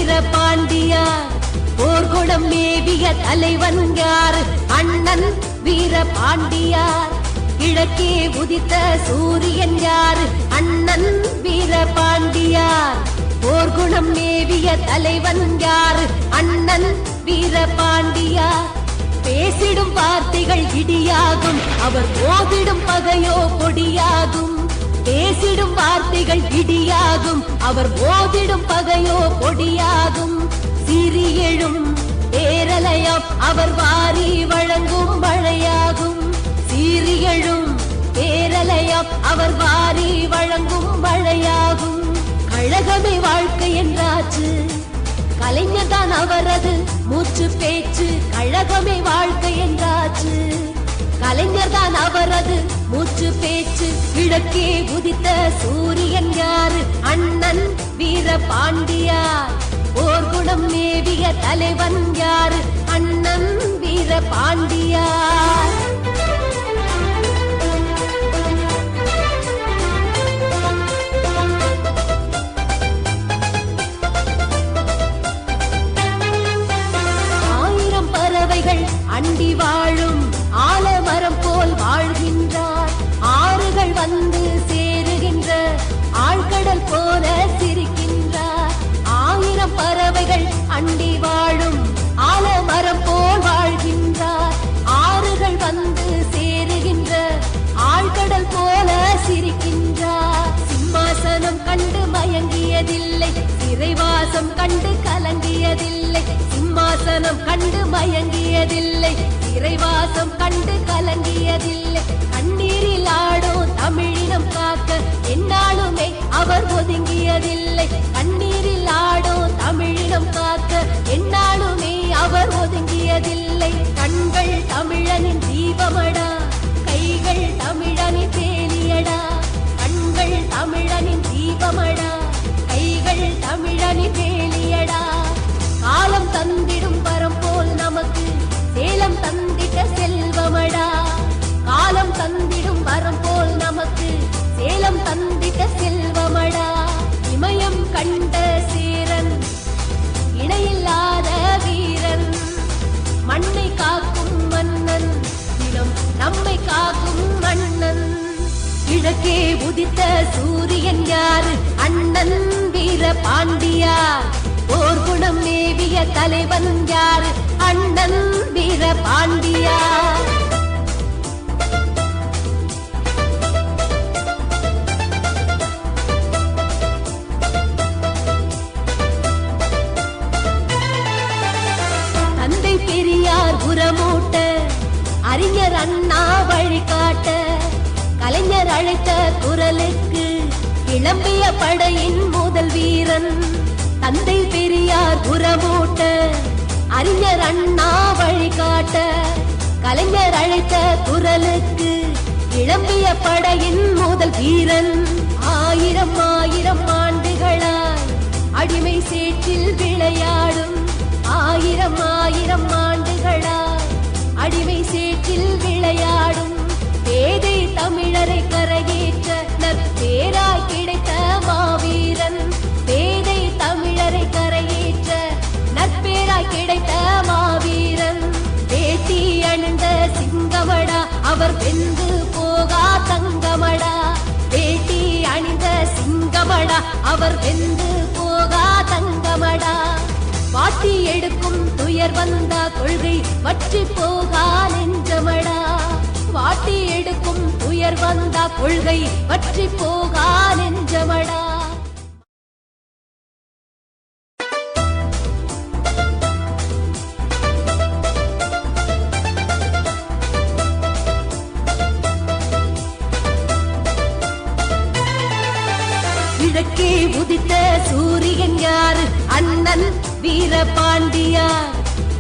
வீரபாண்டியார் போர்க்குணம் மேவிய தலைவன் யாரு? அண்ணன் வீரபாண்டியார். கிழக்கே உதித்த சூரியன் யாரு? அண்ணன் வீரபாண்டியார். போர்க்குணம் மேவிய தலைவன் யாரு? அண்ணன் வீரபாண்டியார். பேசிடும் வார்த்தைகள் இடியாகும், அவர் போதிடும் பகையோ பொடியாகும். பேசிடும் வார்த்தைகள் இடியாகும், அவர் போதிடும் பகையோ பொடியாகும். சிறியெழும் பேரலையம் அவர் வாரி வழங்கும் மழையாகும். சீரியழும் பேரலையம் அவர் வாரி வழங்கும் மழையாகும். கழகமே வாழ்க்கை என்றாச்சு, கலைஞர் தான் அவரது மூச்சு பேச்சு. கழகமே வாழ்க்கை என்றாச்சு, கலைஞர் தான் அவரது மூச்சு பேச்சு. கிழக்கே உதித்த சூரியன் யாரு? அண்ணன் வீரபாண்டியார். போர்க்குணம் மேவிய தலைவன் யாரு? அண்ணன் வீரபாண்டியார். அண்டி வாழும் ஆலமரம் போல் வாழ்கின்றார். ஆறுகள் வந்து சேருகின்ற ஆழ்கடல் போல சிரிக்கின்றார். ஆயிரம் பறவைகள் அண்டி வாழும் ஆலமரம் போல் வாழ்கின்றார். ஆறுகள் வந்து சேருகின்ற ஆழ்கடல் போல சிரிக்கின்றார். சிம்மாசனம் கண்டு மயங்கியதில்லை, சிறைவாசம் கண்டு கலங்கியதில்லை. சிம்மாசனம் கண்டு மயங்கியதில்லை, சிறைவாசம் கண்டு கலங்கியதில்லை. கண்ணீரில் ஆடும் தமிழினம் காக்க என்னாலுமே அவர் ஒதுங்கியதில்லை. கண்ணீரில் ஆடும் தமிழினம் காக்க என்னாலுமே அவர் ஒதுங்கியதில்லை. கண்கள் தமிழனின் தீபமடா, கைகள் தமிழனின் வேலியடா. கண்கள் தமிழனின் தீபமடா, கைகள் தமிழனின் வேலியடா. காலம் தந்திடும் வரம் போல் நமக்கு சேலம் தந்திட்ட செல்வமடா. காலம் தந்திடும் வரம் போல் நமக்கு சேலம் தந்திட்ட செல்வமடா. இமயம் கண்ட சேரன், இணையில்லாத வீரன், மண்ணை காக்கும் மன்னன், தினம் நம்மை காக்கும் மன்னன். கிழக்கே உதித்த சூரியன் யாரு? அண்ணன் வீரபாண்டியார். போர்க்குணம் மேவிய தலைவன் யாரு? அண்ணன் வீரபாண்டியார். தந்தை பெரியார் உரமூட்ட, அறிஞர் அண்ணா வழிகாட்ட, கலைஞர் அழைத்த குரலுக்கு கிளம்பிய படையின் முதல் வீரன். தந்தை பெரியார் உரமூட்ட, அறிஞர் அண்ணா வழிகாட்ட, கலைஞர் அழைத்த குரலுக்கு கிளம்பிய படையின் முதல் வீரன். ஆயிரம் ஆயிரம் ஆண்டுகளாய் அடிமை சேற்றில் விளையாடும், ஆயிரம் ஆயிரம் ஆண்டுகளாய் அடிமை சேற்றில் விளையாடும் பேதை தமிழரை கரையேற்ற நற்பேராய் கிடைத்த மாவீரன். பேதை தமிழரை கரையேற்ற நற்பேராய் கிடைத்த மாவீரன். வேட்டி அணிந்த சிங்கமடா, அவர் வெந்து போகா தங்கமடா. வேட்டி அணிந்த சிங்கமடா, அவர் வெந்து போகா தங்கமடா. வாட்டி எடுக்கும் துயர் வந்தா கொள்கை வற்றி போகா நெஞ்சமடா. வாட்டி எடுக்கும் துயர் வந்தா கொள்கை வற்றி போகா நெஞ்சமடா. கிழக்கே உதித்த சூரியன் யாரு? அண்ணன் வீரபாண்டியார்.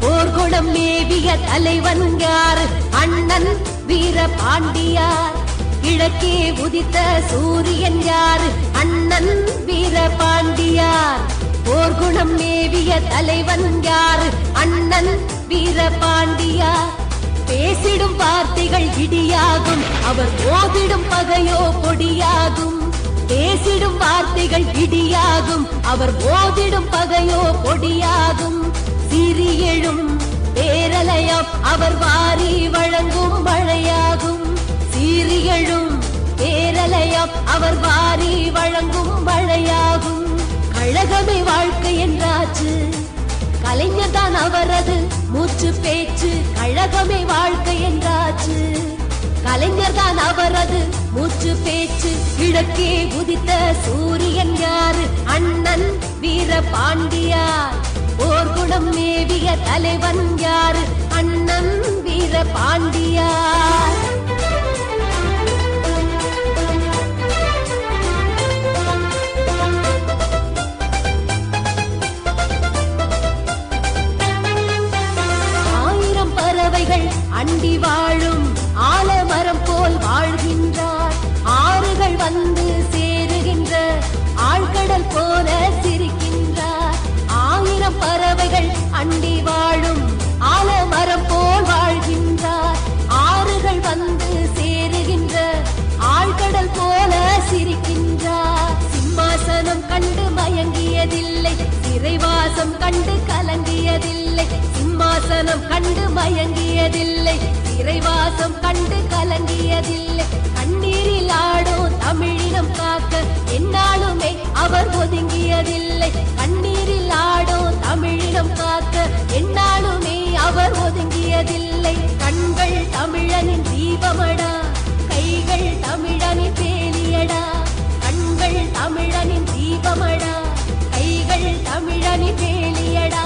போர்க்குணம் மேவிய தலைவன் யாரு? அண்ணன் வீரபாண்டியார். கிழக்கே உதித்த சூரியன் யாரு? அண்ணன் வீரபாண்டியார். போர்க்குணம் மேவிய தலைவன் யாரு? அண்ணன் வீரபாண்டியார். பேசிடும் வார்த்தைகள் இடியாகும், அவர் போதிடும் பகையோ பொடியாகும். பேசிடும் வார்த்தைகள் இடியாகும், அவர் போதிடும் பகையோ பொடியாகும். சீறி எழும் பேரலையாம், அவர் வாரி வழங்கும் மழையாகும். சீறி எழும் பேரலையாம், அவர் வாரி வழங்கும் மழையாகும். கழகமே வாழ்க்கை என்றாச்சு, கலைஞர் தான் அவரது மூச்சு பேச்சு. கழகமே வாழ்க்கை என்றாச்சு, கலைஞர் தான் அவரது மூச்சு பேச்சு. கிழக்கே உதித்த சூரியன் யாரு? அண்ணன் வீர பாண்டியார். போர்க்குணம் மேவிய தலைவன் யாரு? அண்ணன் வீர பாண்டியார். அண்டி வாழும் ஆலமரம் போல் வாழ்கின்றார். ஆறுகள் வந்து சேருகின்ற ஆழ்கடல் போல சிரிக்கின்றார். ஆயிரம் பறவைகள் அண்டி வாழும் ஆலமரம் போல் வாழ்கின்றார். ஆறுகள் வந்து சேருகின்ற ஆழ்கடல் போல சிரிக்கின்றார். சிம்மாசனம் கண்டு மயங்கியதில்லை, சிறைவாசம் கண்டு கலங்கியதில்லை. சிம்மாசனம் கண்டு மயங்கியதில்லை, சிறைவாசம் கண்டு கலங்கியதில்லை. கண்ணீரில் ஆடோ தமிழினம் காக்க என்னாலுமே அவர் ஒதுங்கியதில்லை. கண்ணீரில் ஆடோ தமிழினம் காக்க என்னாலுமே அவர் ஒதுங்கியதில்லை. கண்கள் தமிழனின் தீபமடா, கைகள் தமிழனின் வேலியடா. கண்கள் தமிழனின் தீபமடா, கைகள் தமிழனின் வேலியடா.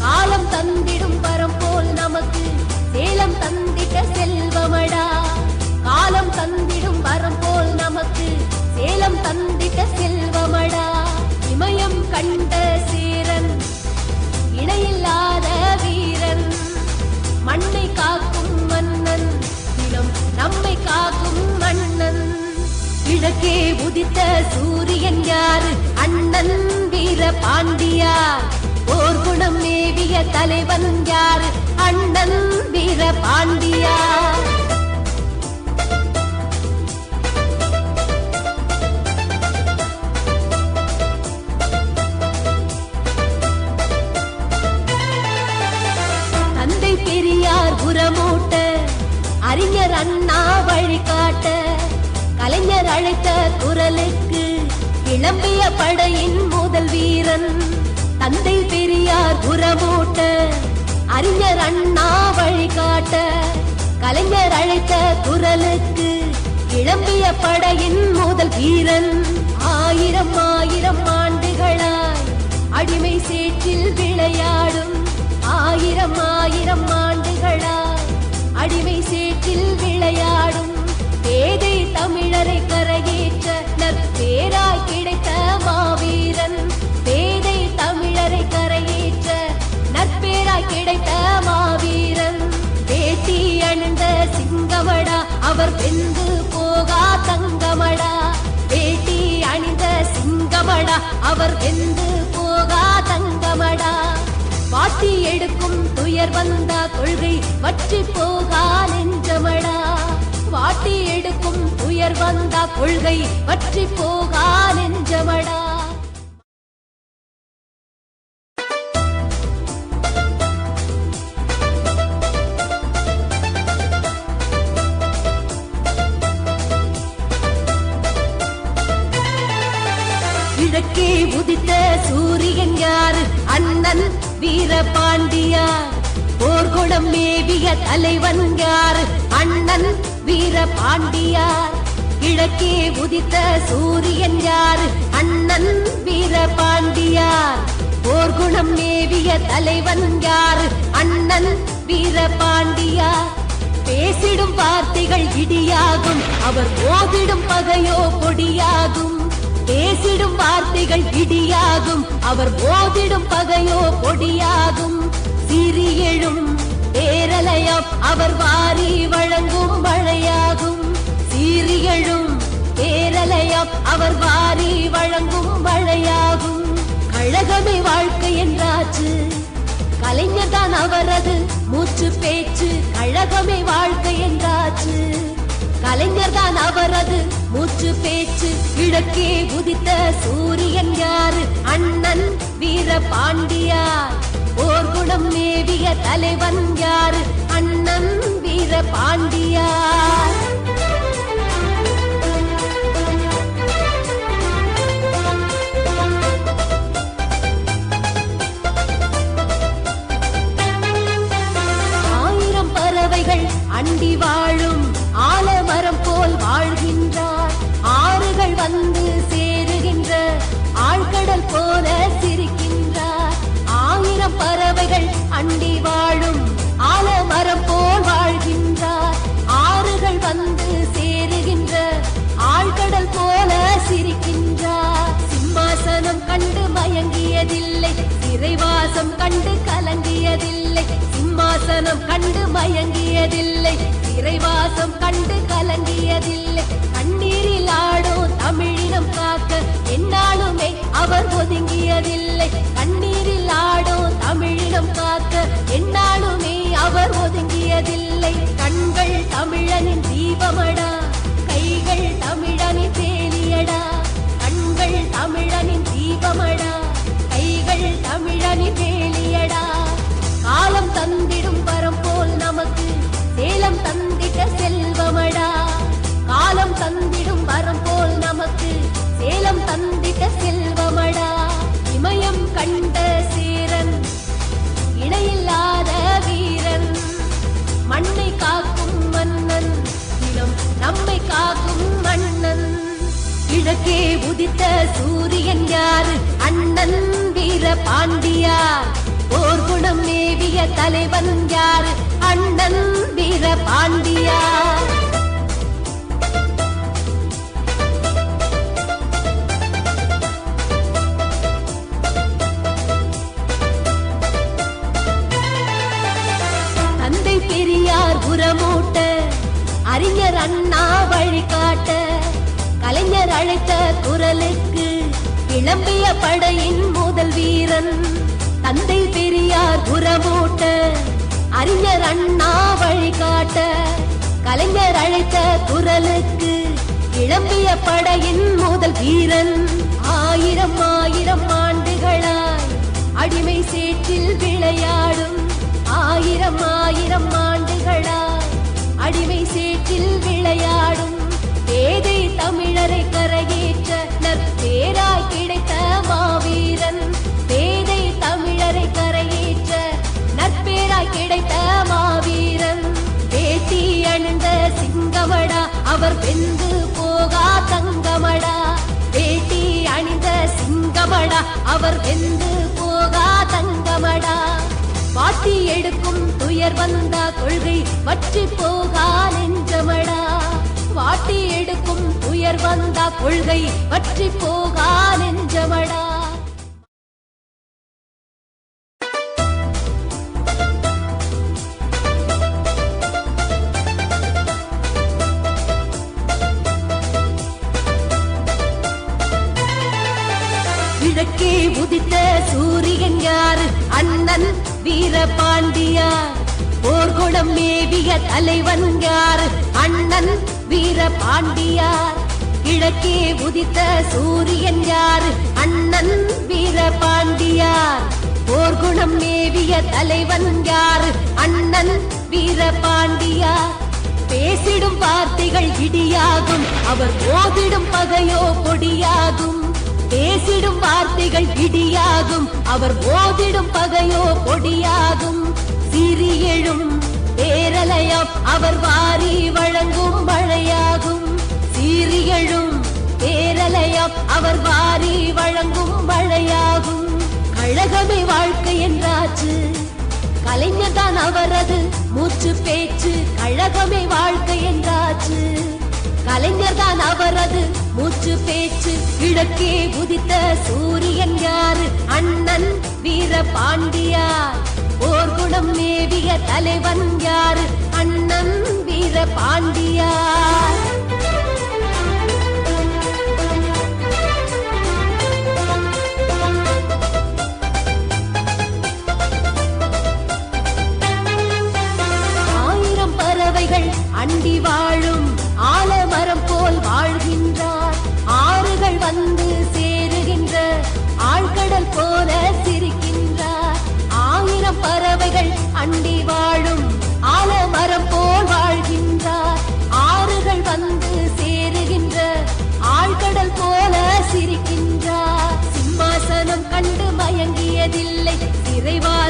காலம் தந்திடும் வரம் போல் நமக்கு சேலம் தந்திட்ட செல்வமடா. காலம் தந்திடும் வரம் போல் நமக்கு சேலம் தந்திட்ட செல்வமடா. இமயம் கண்ட சேரன், இணையில்லாத வீரன், மண்ணை காக்கும் மன்னன், தினம் நம்மை காக்கும் மன்னன். கிழக்கே உதித்த சூரியன் யாரு? அண்ணன் வீர பாண்டியார். போர்க்குணம் மேவிய தலைவன் யாரு? அண்ணன் வீர பாண்டியார். தந்தை பெரியார் புறமூட்ட, அறிஞர் அண்ணா வழிகாட்ட, கலைஞர் அழைத்த குரலுக்கு கிளம்பிய படையின் முதல் வீரன். தந்தை பெரியார் புறமூட்ட, அறிஞர் அண்ணா வழிகாட்ட, கலைஞர் அழைத்த குரலுக்கு கிளம்பிய படையின் முதல் வீரன். ஆயிரம் ஆயிரம் ஆண்டுகளாய் அடிமை சேற்றில் விளையாடும், ஆயிரம் ஆயிரம் ஆண்டுகளாய் அடிமை சேற்றில் விளையாடும் பேதை தமிழரை கரையேற்ற நற்பேராய் கிடைத்த மாவீரன். பேதை தமிழரை கரையேற்ற நற்பேராய் கிடைத்த மாவீரன். வேட்டி அணிந்த சிங்கமடா, அவர் வெந்து போகா தங்கமடா. வேட்டி அணிந்த சிங்கமடா, அவர் வெந்து போகா தங்கமடா. வாட்டி எடுக்கும் துயர் வந்த கொள்கை வற்றி போகா நெஞ்சமடா. வாட்டி எடுக்கும் துயர் வந்த கொள்கை வற்றி போகா நெஞ்சமடா. கிழக்கே உதித்த சூரியன் யாரு? அண்ணன் வீர பாண்டியார். போர்க்குணம் மேவிய தலைவன் யாரு? அண்ணன் வீர பாண்டியார். கிழக்கே உதித்த சூரியன் யாரு? அண்ணன் வீர பாண்டியார். போர்க்குணம் மேவிய தலைவன் யாரு? அண்ணன் வீர பாண்டியார். பேசிடும் வார்த்தைகள் இடியாகும், அவர் போதிடும் பகையோ பொடியாகும். பேசிடும் வார்த்தைகள் இடியாகும், அவர் போதிடும் பகையோ பொடியாகும். சிறி எழும் பேரலையாம், அவர் வாரி வழங்கும் மழையாகும். சீறி எழும் பேரலையாம், அவர் வாரி வழங்கும் மழையாகும். கழகமே வாழ்க்கை என்றாச்சு, கலைஞர் தான் அவரது மூச்சு பேச்சு. கழகமே வாழ்க்கை என்றாச்சு, கலைஞர் தான் அவரது மூச்சு பேச்சு கிழக்கே உதித்த சூரியன் யாரு அண்ணன் வீர பாண்டியார் போர்க்குணம் மேவிய தலைவன் யாரு அண்ணன் வீர பாண்டியார் அண்டி வாழும் ஆலமரம் போல் வாழ்கின்றார் ஆறுகள் வந்து சேருகின்ற ஆழ்கடல் போல சிரிக்கின்றார் ஆயிரம் பறவைகள் அண்டி வாழும் ஆலமரம் போல் வாழ்கின்றார் ஆறுகள் வந்து சேருகின்ற ஆழ்கடல் போல சிரிக்கின்றார் சிம்மாசனம் கண்டு மயங்கியதில்லை சிறைவாசம் கண்டு கலங்கியதில்லை சிம்மாசனம் கண்டு மயங்கியதில்லை சிறைவாசம் கண்டு கலங்கியதில்லை கண்ணீரில் ஆடும் தமிழினம் காக்க என்னாலுமே அவர் ஒதுங்கியதில்லை கண்ணீரில் ஆடும் தமிழினம் காக்க என்னாலுமே அவர் ஒதுங்கியதில்லை கண்கள் தமிழனின் தீபமடா கைகள் தமிழனின் வேலியடா கண்கள் தமிழனின் தீபமடா கைகள் தமிழனின் வேலியடா காலம் தந்திடும் வரம் போல் நமக்கு சேலம் தந்திட்ட செல்வமடா காலம் தந்திடும் வரம் போல் நமக்கு சேலம் தந்திட்ட செல்வமடா இமயம் கண்ட சேரன் இணையில்லாத வீரன் மண்ணை காக்கும் மன்னன் தினம் நம்மை காக்கும் மன்னன் கிழக்கே உதித்த சூரியன் யாரு அண்ணன் வீர பாண்டியார் போர்க்குணம் மேவிய தலைவன் யாரு அண்ணன் வீர பாண்டியார் தந்தை பெரியார் உரமூட்ட அறிஞர் அண்ணா வழிகாட்ட கலைஞர் அழைத்த குரலுக்கு கிளம்பிய படையின் முதல் வீரன் தந்தை பெரியார் உரமூட்ட அறிஞர் அண்ணா வழிகாட்ட கலைஞர் அழைத்த குரலுக்கு கிளம்பிய படையின் முதல் வீரன் ஆயிரம் ஆயிரம் ஆண்டுகளாய் அடிமை சேற்றில் விளையாடும் ஆயிரம் ஆயிரம் ஆண்டுகளாய் அடிமை சேற்றில் விளையாடும் பேதை தமிழரை கரையேற்ற நற்பேராய் கிடைத்த மாவீரன் பேதை தமிழரை கரையேற்ற நற்பேராய் கிடைத்த மாவீரன் வேட்டி அணிந்த சிங்கமடா அவர் வெந்து போகா தங்கமடா வேட்டி அணிந்த சிங்கமடா அவர் வெந்து போகா தங்கமடா பாட்டி எடுக்கும் துயர் வந்த கொள்கை வற்றி போகா நெஞ்சமடா வாட்டி எடுக்கும் துயர் வந்த கொள்கை வற்றி போகா நெஞ்சமடா கிழக்கே உதித்த சூரியன் யாரு அண்ணன் வீர பாண்டியார் போர்க்குணம் மேவிய தலைவன் யாரு அண்ணன் வீர பாண்டியார் கிழக்கே உதித்த சூரியன் யாரு அண்ணன் வீர பாண்டியார் போர்க்குணம் மேவிய தலைவன் யாரு அண்ணன் வீர பாண்டியார் பேசிடும் வார்த்தைகள் இடியாகும் அவர் ஓதிடும் பகையோ பொடியாகும் பேசிடும் வார்த்தைகள் இடியாகும் அவர் ஓதிடும் பகையோ பொடியாகும் சீறி எழும் பேரலையம் அவர் வாரி வழங்கும் மழையாகும் சீறி எழும் பேரலையம் அவர் வாரி வழங்கும் மழையாகும் கழகமே வாழ்க்கை என்றாச்சு கலைஞர் தான் அவரது மூச்சு பேச்சு கழகமே வாழ்க்கை என்றாச்சு கலைஞர் தான் அவரது மூச்சு பேச்சு கிழக்கே உதித்த சூரியன் யாரு அண்ணன் வீர பாண்டியார் போர்க்குணம் மேவிய தலைவன் யாரு அண்ணன் வீர பாண்டியார் ஆயிரம் பறவைகள் அண்டி வாழும் ஆலமரம் போல் வாழ்கின்ற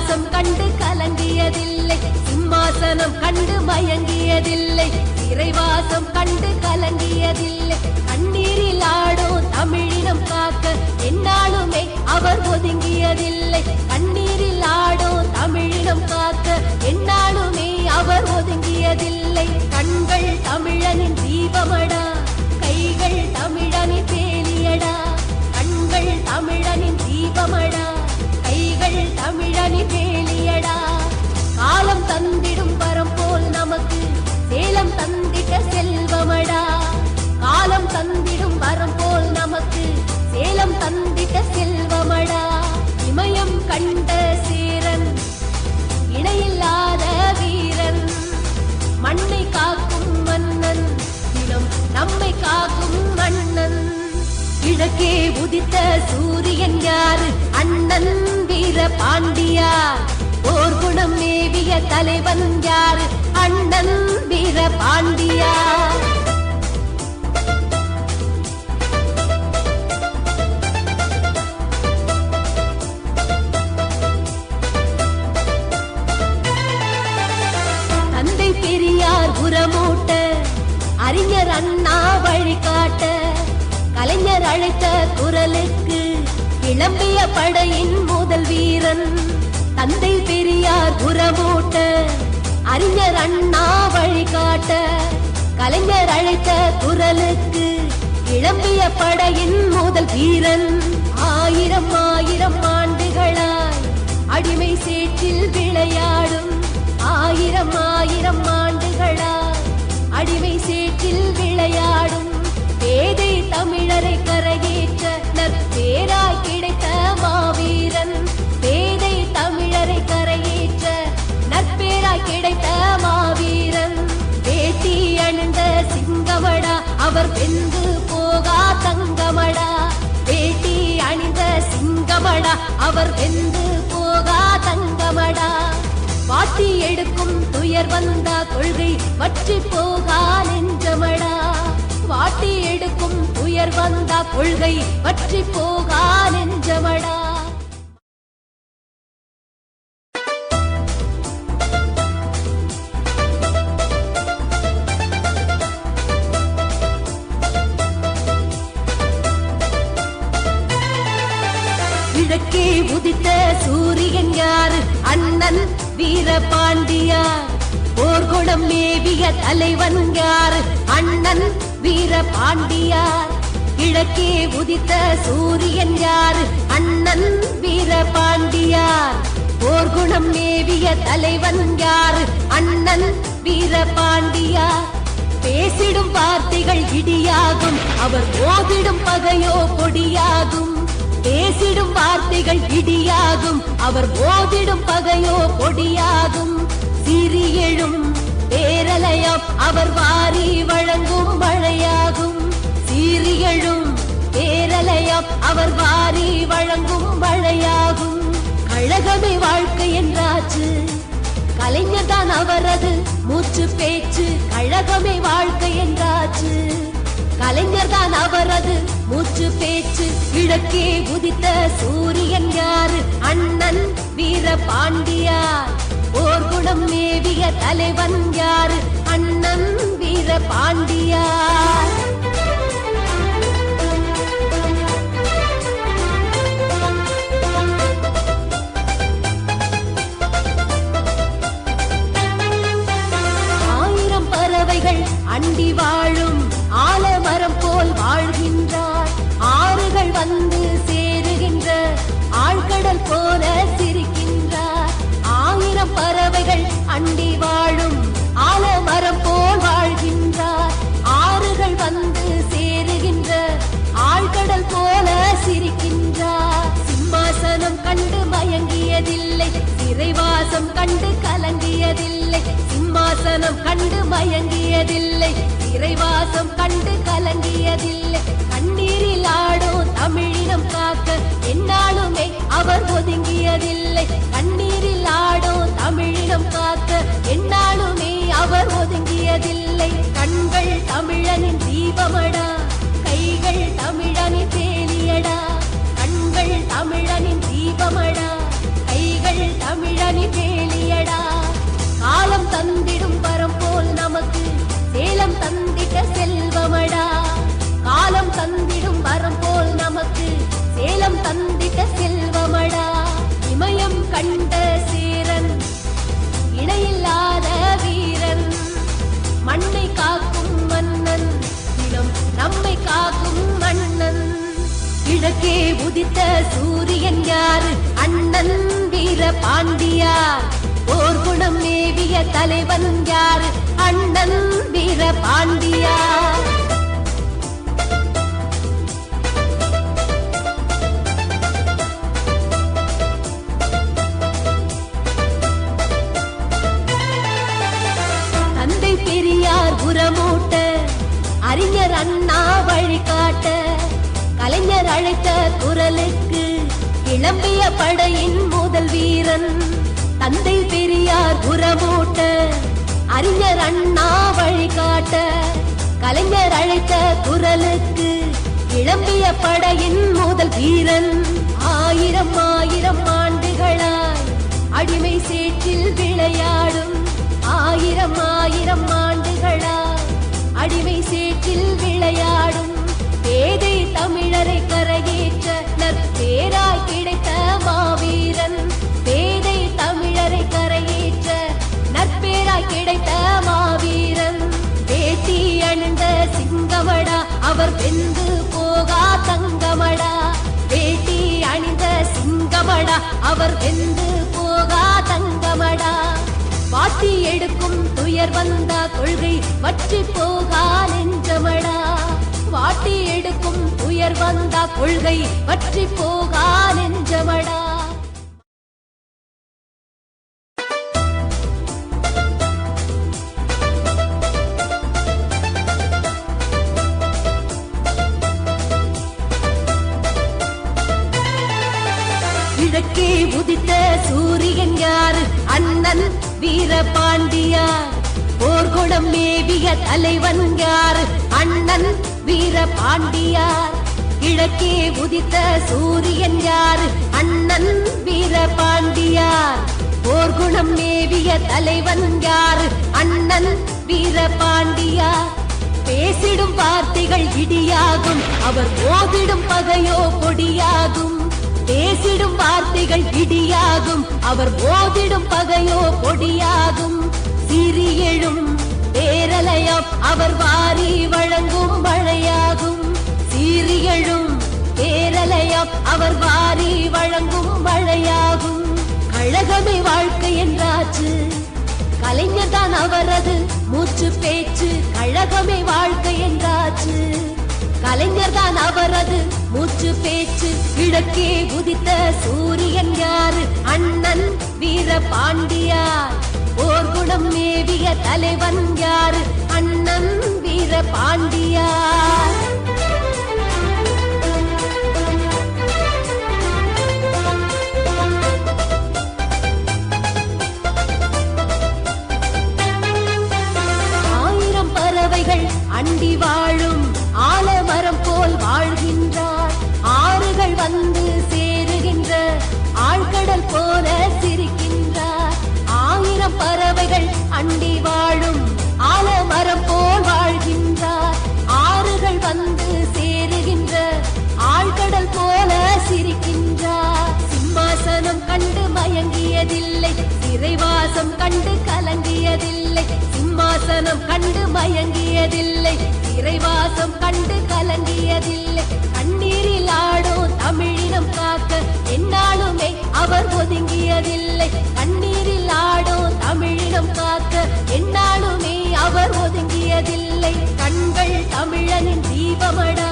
சிறைவாசம் கண்டு கலங்கியதில்லை, சிம்மாசனம் கண்டு மயங்கியதில்லை, சிறைவாசம் கண்டு கலங்கியதில்லை. கண்ணீரில் ஆடும் தமிழினம் காக்க என்னாலுமே அவர் ஒதுங்கியதில்லை, கண்ணீரில் ஆடும் தமிழினம் காக்க என்னாலுமே அவர் ஒதுங்கியதில்லை. கண்கள் தமிழனின் தீபமடா, கைகள் தமிழனின் வேலியடா, கண்கள் தமிழனின் தீபமடா, கைகள் தமிழனின் வேலியடா. காலம் தந்திடும் வரம் போல் நமக்கு சேலம் தந்திட்ட செல்வமடா, காலம் தந்திடும் வரம் போல் நமக்கு சேலம் தந்திட்ட செல்வமடா. இமயம் கண்ட சேரன் இணையில்லாத வீரன், மண்ணை காக்கும் மன்னன், தினம் நம்மை காக்கும் மன்னன். கிழக்கே உதித்த சூரியன் யாரு? அண்ணன் வீர பாண்டியார். போர்க்குணம் மேவிய தலைவன் யாரு? அண்ணன் வீர பாண்டியார். தந்தை பெரியார் புறமூட்ட, அறிஞர் அண்ணா வழிகாட்ட, கலைஞர் அழைத்த குரலுக்கு கிளம்பிய படையின் முதல் வீரன். தந்தை பெரியார் புறமூட்ட, அறிஞர் அண்ணா வழிகாட்ட, கலைஞர் அழைத்த குரலுக்கு கிளம்பிய படையின் முதல் வீரன். ஆயிரம் ஆயிரம் ஆண்டுகளாய் அடிமை சேற்றில் விளையாடும், ஆயிரம் ஆயிரம் ஆண்டுகளாய் அடிமை சேற்றில் விளையாடும் பேதை தமிழரை கரையேற்ற நற்பேராய் கிடைத்த மாவீரன். பேதை தமிழரை கரையேற்ற நற்பேராய் கிடைத்த மாவீரன். வேட்டி அணிந்த சிங்கமடா, அவர் வெந்து போகா தங்கமடா. வேட்டி அணிந்த சிங்கமடா, அவர் வெந்து போகா தங்கமடா. வாட்டி எடுக்கும் துயர் வந்தா கொள்கை வற்றி போகா நெஞ்சமடா. வாட்டி எடுக்கும் துயர் வந்தா கொள்கை வற்றி போகா நெஞ்சமடா. கிழக்கே உதித்த சூரியன் யாரு? அண்ணன் வீர பாண்டியார். போர்க்குணம் மேவிய தலைவன் யாரு? அண்ணன் வீர பாண்டியார். கிழக்கே உதித்த சூரியன் யாரு? அண்ணன் வீர பாண்டியார். போர்க்குணம் மேவிய தலைவன் யாரு? அண்ணன் வீர பாண்டியார். பேசிடும் வார்த்தைகள் இடியாகும், அவர் ஓதிடும் பகையோ பொடியாகும். பேசிடும் வார்த்தைகள் இடியாகும், அவர் ஓதிடும் பகையோ பொடியாகும். சிறியெழும் பேரலையாம், அவர் வாரி வழங்கும் மழையாகும். சீரியழும் பேரலையாம், அவர் வாரி வழங்கும் மழையாகும். கழகமே வாழ்க்கை என்றாச்சு, கலைஞர் தான் அவரது மூச்சு பேச்சு. கழகமே வாழ்க்கை என்றாச்சு, கலைஞர் தான் அவரது மூச்சு பேச்சு. கிழக்கே உதித்த சூரியன் யாரு? அண்ணன் வீர பாண்டியார். போர்க்குணம் மேவிய தலைவன் யாரு? அண்ணன் வீர பாண்டியார். ஆயிரம் பறவைகள் அண்டி வாழும் ஆலமரம் போல் வாழ்கின்றார். ஆறுகள் வந்து சேருகின்ற ஆழ்கடல் போல சிரிக்கின்றார். ஆயிரம் பறவைகள் அண்டி வாழும் ஆலமரம் போல் வாழ்கின்றார். ஆறுகள் வந்து சேருகின்ற ஆழ்கடல் போல சிரிக்கின்றார். சிம்மாசனம் கண்டு மயங்கியதில்லை, சிறைவாசம் கண்டு கலங்கியதில்லை. சிம்மாசனம் கண்டு மயங்கியதில்லை, சிறைவாசம் கண்டு கலங்கியதில்லை. கண்ணீரில் ஆடும் தமிழினம் காக்க என்னாலுமே அவர் ஒதுங்கியதில்லை. கண்ணீரில் ஆடும் தமிழினம் காக்க என்னாலுமே அவர் ஒதுங்கியதில்லை. கண்கள் தமிழனின் தீபமடா, கைகள் தமிழனின் வேலியடா. கண்கள் தமிழனின் தீபமடா, கைகள் தமிழ தந்திடும் வரம் போல் நமக்கு சேலம் தந்திட்ட செல்வமடா. காலம் தந்திடும் வரம் போல் நமக்கு சேலம் தந்திட்ட செல்வமடா. இமயம் கண்ட சேரன் இணையில்லாத வீரன், மண்ணை காக்கும் மன்னன், இனம் நம்மை காக்கும் மன்னன். கிழக்கே உதித்த சூரியன் யாரு? அண்ணன் வீர பாண்டியார். போர் குணம் மேவிய தலைவன் யாரு? அண்ணன் வீர பாண்டியார். தந்தை பெரியார் புறமூட்ட, அறிஞர் அண்ணா வழிகாட்ட, கலைஞர் அழைத்த குரலுக்கு கிளம்பிய படையின் முதல் வீரன். தந்தை பெரியார் புறமூட்ட, அறிஞர் அண்ணா வழிகாட்ட, கலைஞர் அழைத்த குரலுக்கு கிளம்பிய படையின் முதல் வீரன். ஆயிரம் ஆயிரம் ஆண்டுகளாய் அடிமை சேற்றில் விளையாடும், ஆயிரம் ஆயிரம் ஆண்டுகளாய் அடிமை சேற்றில் விளையாடும் பேதை தமிழரை கரையேற்ற நற்பேராய் கிடைத்த மாவீரன். பேதை தமிழரை கரையேற்ற நற்பேராய் கிடைத்த மாவீரன். வேட்டி அணிந்த சிங்கமடா, அவர் வெந்து போகா தங்கமடா. வேட்டி அணிந்த சிங்கமடா, அவர் வெந்து போகா தங்கமடா. வாட்டி எடுக்கும் துயர் வந்த கொள்கை வற்றி போகா நெஞ்சமடா. வாட்டி எடுக்கும் துயர் வந்த கொள்கை வற்றி போகா நெஞ்சமடா. கிழக்கே உதித்த சூரியன் யாரு? அண்ணன் வீர பாண்டியார். போர்க்குணம் மேவிய தலைவன் யாரு? அண்ணன் வீர பாண்டியார். கிழக்கே உதித்த சூரியன் யாரு? அண்ணன் வீர பாண்டியார். போர்க்குணம் மேவிய தலைவன் யாரு? அண்ணன் வீர பாண்டியார். பேசிடும் வார்த்தைகள் இடியாகும், அவர் ஓதிடும் பகையோ கொடியாகும். பேசிடும் வார்த்தைகள் இடியாகும், அவர் போதிடும் பகையோ கொடியாகும். சிறியெழும் பேரலையாம், அவர் வாரி வழங்கும் மழையாகும். சீரியழும் பேரலையாம், அவர் வாரி வழங்கும் மழையாகும். கழகமே வாழ்க்கை என்றாச்சு, கலைஞர் தான் அவரது மூச்சு பேச்சு. கழகமே வாழ்க்கை என்றாச்சு, கலைஞர் தான் அவரது மூச்சு பேச்சு. கிழக்கே உதித்த சூரியன் யாரு? அண்ணன் வீர பாண்டியார். போர்க்குணம் மேவிய தலைவன் யாரு? அண்ணன் வீர பாண்டியார். ஆயிரம் பறவைகள் அண்டி வாழும் ஆலமரம் போல் வாழ்கின்றார். ஆறுகள் வந்து சேருகின்ற ஆழ்கடல் போல சிரிக்கின்றார். ஆயிரம் பறவைகள் அண்டி வாழும் ஆலமரம் போல் வாழ்கின்றார். ஆறுகள் வந்து சேருகின்ற ஆழ்கடல் போல சிரிக்கின்றார். சிம்மாசனம் கண்டு மயங்கியதில்லை, சிறைவாசம் கண்டு கலங்கியதில்லை. சிம்மாசனம் கண்டு மயங்கியதில்லை, சிறைவாசம் கண்டு கலங்கியதில்லை. கண்ணீரில் ஆடோ தமிழினம் காக்க என்னாலுமே அவர் ஒதுங்கியதில்லை. கண்ணீரில் ஆடோ தமிழினம் காக்க என்னாலுமே அவர் ஒதுங்கியதில்லை. கண்கள் தமிழனின் தீபமடா,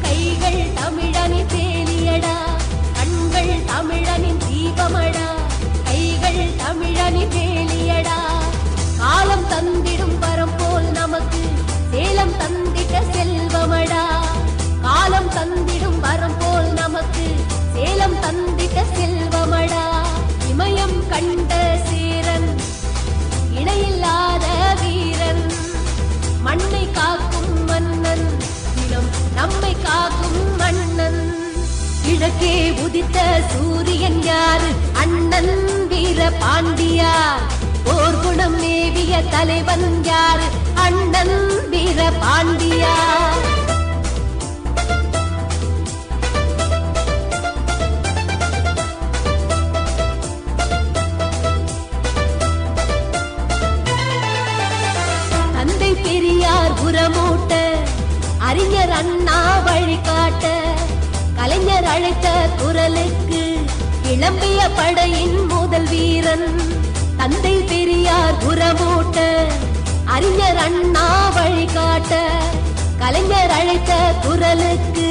கைகள் தமிழனின் வேலியடா. கண்கள் தமிழனின் தீபமடா, கைகள் தமிழனின் வேலியடா. காலம் தந்திடும் வரம் போல் நமக்கு சேலம் தந்திட்ட செல்வமடா. காலம் தந்திடும் வரம் போல் நமக்கு சேலம் தந்திட்ட செல்வமடா. இமயம் கண்ட சேரன் இணையில்லாத வீரன், மண்ணை காக்கும் மன்னன், இனம் நம்மை காக்கும் மன்னன். கிழக்கே உதித்த சூரியன் யாரு? அண்ணன் வீர பாண்டியார். போர்க்குணம் மேவிய தலைவன் யாரு? அண்ணன் வீரபாண்டியார். தந்தை பெரியார் புறமூட்ட, அறிஞர் அண்ணா வழிகாட்ட, கலைஞர் அழைத்த குரலுக்கு கிளம்பிய படையின் முதல் வீரன். தந்தை பெரியார் புறமூட்ட, அறிஞர் அண்ணா வழிகாட்ட, கலைஞர் அழைத்த குரலுக்கு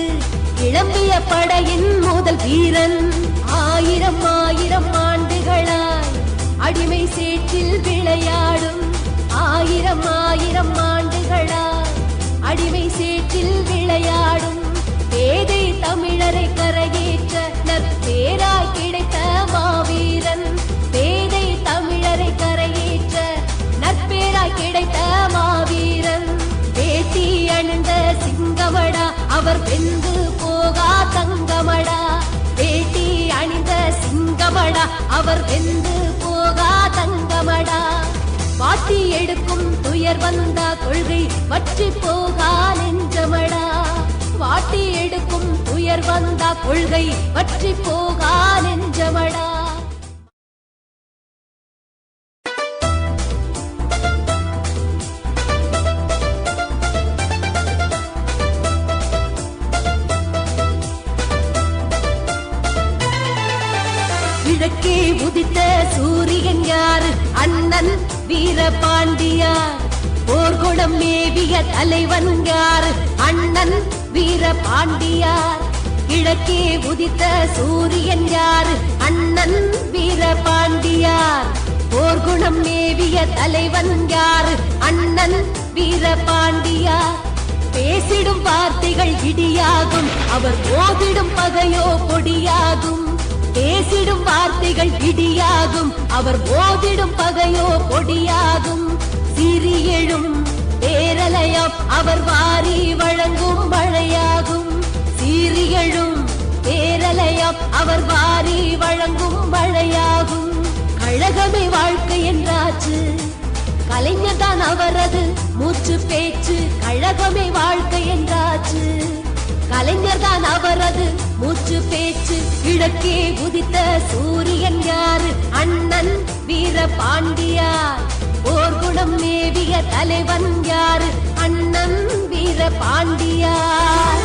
கிளம்பிய படையின் முதல் வீரன். ஆயிரம் ஆயிரம் ஆண்டுகளாய் அடிமை சேற்றில் விளையாடும், ஆயிரம் ஆயிரம் ஆண்டுகளாய் அடிமை சேற்றில் விளையாடும் பேதை தமிழரை கரையேற்ற நற்பேராய் கிடைத்த மாவீரன். பேதை தமிழரை கரையேற்ற நற்பேராய் கிடைத்த மாவீரன். வேட்டி அணிந்த சிங்கமடா, அவர் வெந்து போகா தங்கமடா. வேட்டி அணிந்த சிங்கமடா, அவர் வெந்து போகா தங்கமடா. பாட்டி எடுக்கும் துயர் வந்தா கொள்கை வற்றி போகா நெஞ்சமடா. வாட்டி எடுக்கும் துயர் வந்தா கொள்கை வற்றி போகா நெஞ்சமடா. கிழக்கே உதித்த சூரியன் யாரு? அண்ணன் வீரபாண்டியார். போர்க்குணம் மேவிய தலைவன் யாரு? அண்ணன் வீரபாண்டியார். கிழக்கே உதித்த சூரியன் யாரு? அண்ணன் வீரபாண்டியார். போர்க்குணம் மேவிய தலைவன் யாரு? அண்ணன் வீரபாண்டியார். பேசிடும் வார்த்தைகள் இடியாகும், அவர் ஓதிடும் பகையோ பொடியாகும். பேசிடும் வார்த்தைகள் இடியாகும், அவர் ஓதிடும் பகையோ பொடியாகும். சிறியெழும் பேரலையாம், அவர் வாரி வழங்கும் மழையாகும். சீரியழும் பேரலையாம், அவர் வாரி வழங்கும் மழையாகும். கழகமே வாழ்க்கை என்றாச்சு, கலைஞர் தான் அவரது மூச்சு பேச்சு. கழகமே வாழ்க்கை என்றாச்சு, கலைஞர் தான் அவரது மூச்சு பேச்சு. கிழக்கே உதித்த சூரியன் யாரு? அண்ணன் வீரபாண்டியார். போர்க்குணம் மேவிய தலைவன் யாரு? அண்ணன் வீரபாண்டியார்.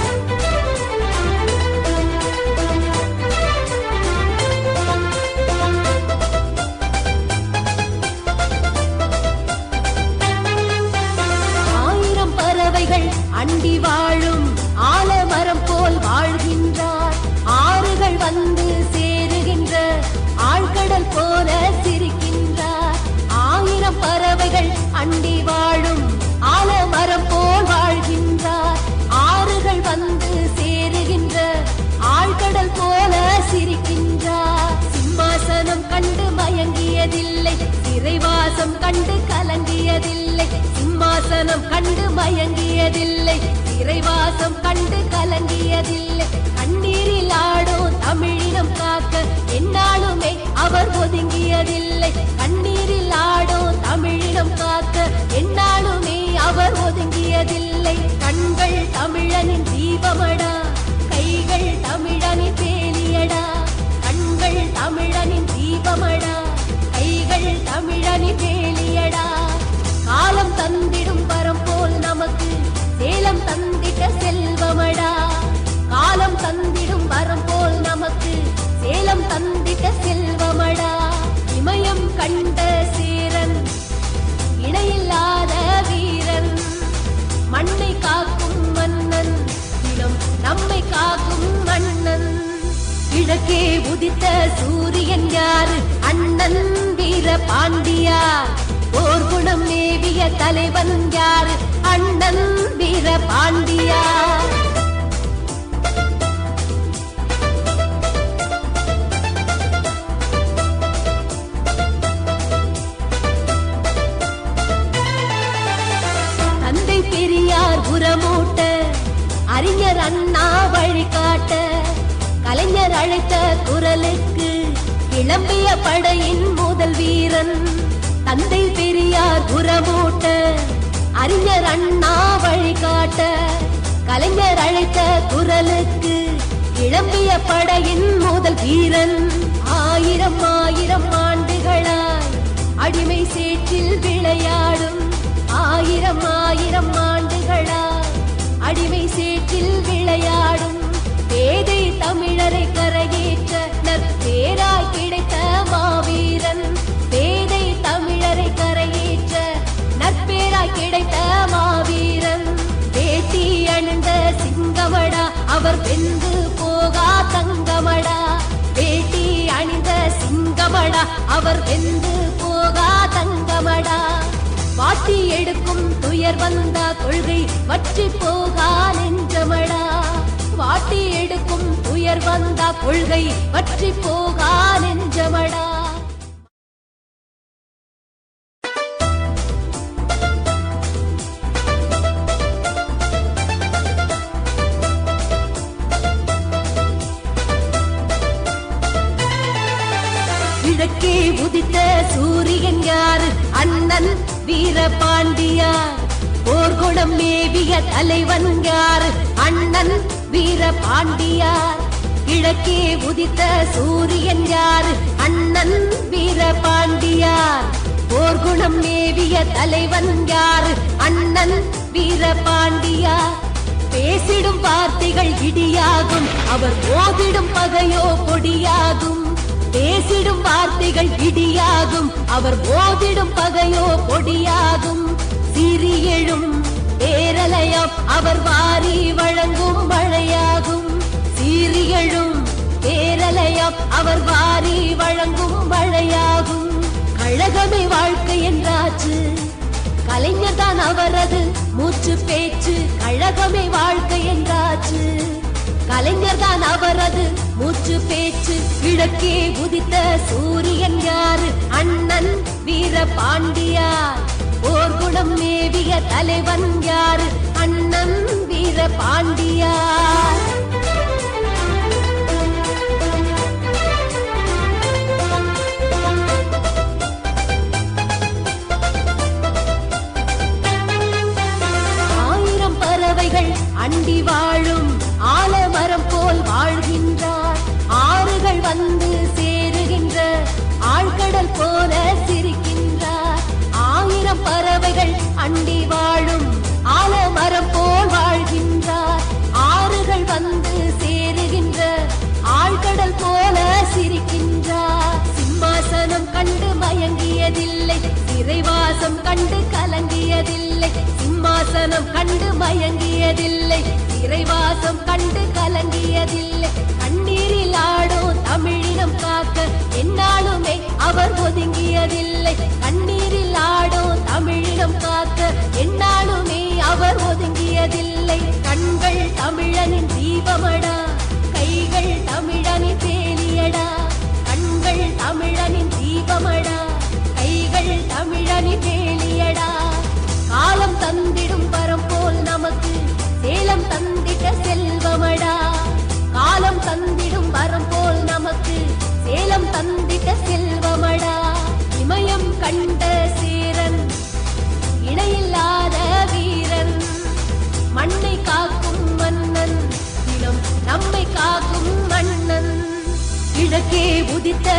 ஆயிரம் பறவைகள் அண்டி வாழும் ஆலமரம் போல் வாழ்கின்றார். ஆறுகள் வந்து சேருகின்ற ஆழ்கடல் போல சிரிக்கின்றார். ஆயிரம் பறவைகள் அண்டி வாழும் ஆலமரம் போல் வாழ்கின்றார். ஆறுகள் வந்து சேருகின்ற ஆழ்கடல் போல சிரிக்கின்றார். சிம்மாசனம் கண்டு மயங்கியதில்லை, சிறைவாசம் கண்டு கலங்கியதில்லை. சிம்மாசனம் கண்டு மயங்கியதில்லை, சிறைவாசம் கண்டு கலங்கியதில்லை. கண்ணீரில் ஆடும் தமிழினம் காக்க என்னாலுமே அவர் ஒதுங்கியதில்லை. கண்ணீரில் ஆடும் தமிழினம் காக்க என்னாலுமே அவர் ஒதுங்கியதில்லை. கண்கள் தமிழனின் தீபமடா, கைகள் தமிழனின் வேலியடா. கண்கள் தமிழனின் தீபமடா, கைகள் தமிழனின் வேலியடா. காலம் தந்திடும் வரம் போல் நமக்கு சேலம் தந்திட்ட செல்வமடா. காலம் தந்திடும் வரம் போல் நமக்கு சேலம் தந்திட்ட செல்வமடா. இமயம் கண்ட சேரன், இணையில்லாத வீரன், மண்ணை காக்கும் மன்னன், தினம் நம்மை காக்கும் மன்னன். கிழக்கே உதித்த சூரியன் யாரு? அண்ணன் வீரபாண்டியார். போர்க்குணம் மேவிய தலைவன் யாரு? அண்ணன் வீரபாண்டியார். தந்தை பெரியார் புறமூட்ட, அறிஞர் அண்ணா வழிகாட்ட, கலைஞர் அழைத்த குரலுக்கு கிளம்பிய படையின் முதல் வீரன். தந்தை பெரியார் புறமூட்ட, அறிஞர் அண்ணா வழிகாட்ட, கலைஞர் அழைத்த குரலுக்கு கிளம்பிய படையின் முதல் வீரன். ஆயிரம் ஆயிரம் ஆண்டுகளாய் அடிமை சேற்றில் விளையாடும், ஆயிரம் ஆயிரம் ஆண்டுகளாய் அடிமை சேற்றில் விளையாடும் பேதை தமிழரை கரையேற்ற நற்பேராய் கிடைத்த மாவீரன். பேதை தமிழரை கரையேற்ற நற்பேராய் கிடைத்த மாவீரன். வேட்டி அணிந்த சிங்கமடா அவர் வெந்து போகா தங்கமடா. வேட்டி அணிந்த சிங்கமடா அவர் வெந்து போகா தங்கமடா. வாட்டி எடுக்கும் துயர் வந்தா கொள்கை வற்றி போகா நெஞ்சமடா. வாட்டி எடுக்கும் துயர் வந்தா கொள்கை வற்றி போகா நெஞ்சமடா. கிழக்கே உதித்த சூரியன் யாரு? அண்ணன் வீரபாண்டியார். போர்க்குணம் மேவிய தலைவன் யாரு? அண்ணன் வீரபாண்டியார். கிழக்கே உதித்த சூரியன் யாரு? அண்ணன் வீரபாண்டியார். போர்க்குணம் மேவிய தலைவன் யாரு? அண்ணன் வீரபாண்டியார். பேசிடும் வார்த்தைகள் இடியாகும், அவர் ஓதிடும் பகையோ பொடியாகும். பேசிடும் வார்த்தைகள் இடியாகும், அவர் ஓதிடும் பகையோ பொடியாகும். சிறியெழும் பேரலையாம் அவர் வாரி வழங்கும் மழையாகும். சீரியழும் பேரலையாம் அவர் வாரி வழங்கும் மழையாகும். கழகமே வாழ்க்கை என்றாச்சு, கலைஞர் தான் அவரது மூச்சு பேச்சு. கழகமே வாழ்க்கை என்றாச்சு, கலைஞர் தான் அவரது மூச்சு பேச்சு. கிழக்கே உதித்த சூரியன் யாரு? அண்ணன் வீரபாண்டியார். போர்க்குணம் மேவிய தலைவன் யாரு? அண்ணன் வீரபாண்டியார். ஆயிரம் பறவைகள் அண்டி வாழும் ஆலமரம் போல் வாழ்கின்றார். ஆறுகள் வந்து சேருகின்ற ஆழ்கடல் போல சிரிக்கின்றார். ஆயிரம் பறவைகள் அண்டி வாழும் ஆலமரம் போல் வாழ்கின்றார். ஆறுகள் வந்து சேருகின்ற ஆழ்கடல் போல சிரிக்கின்றார். சிம்மாசனம் கண்டு மயங்கியதில்லை, சிறைவாசம் கண்டு கலங்கியதில்லை. சிம்மாசனம் கண்டு மயங்கியதில்லை, சிறைவாசம் கண்டு கலங்கியதில்லை. கண்ணீரில் ஆடோ தமிழினம் காக்க என்னாலுமே அவர் ஒதுங்கியதில்லை. கண்ணீரில் ஆடோ தமிழினம் காக்க என்னாலுமே அவர் ஒதுங்கியதில்லை. கண்கள் தமிழனின் தீபமடா, கைகள் தமிழனின் வேலியடா. கண்கள் தமிழனின் தீபமடா, கைகள் தமிழனின் வேலியடா. காலம் தந்திடும் வரம் போல் நமக்கு சேலம் தந்திட்ட செல்வமடா. காலம் தந்திடும் வரம் போல் நமக்கு சேலம் தந்திட்ட செல்வமடா. இமயம் கண்ட சேரன், இணையில்லாத வீரன், மண்ணை காக்கும் மன்னன், தினம் நம்மை காக்கும் மன்னன். கிழக்கே உதித்த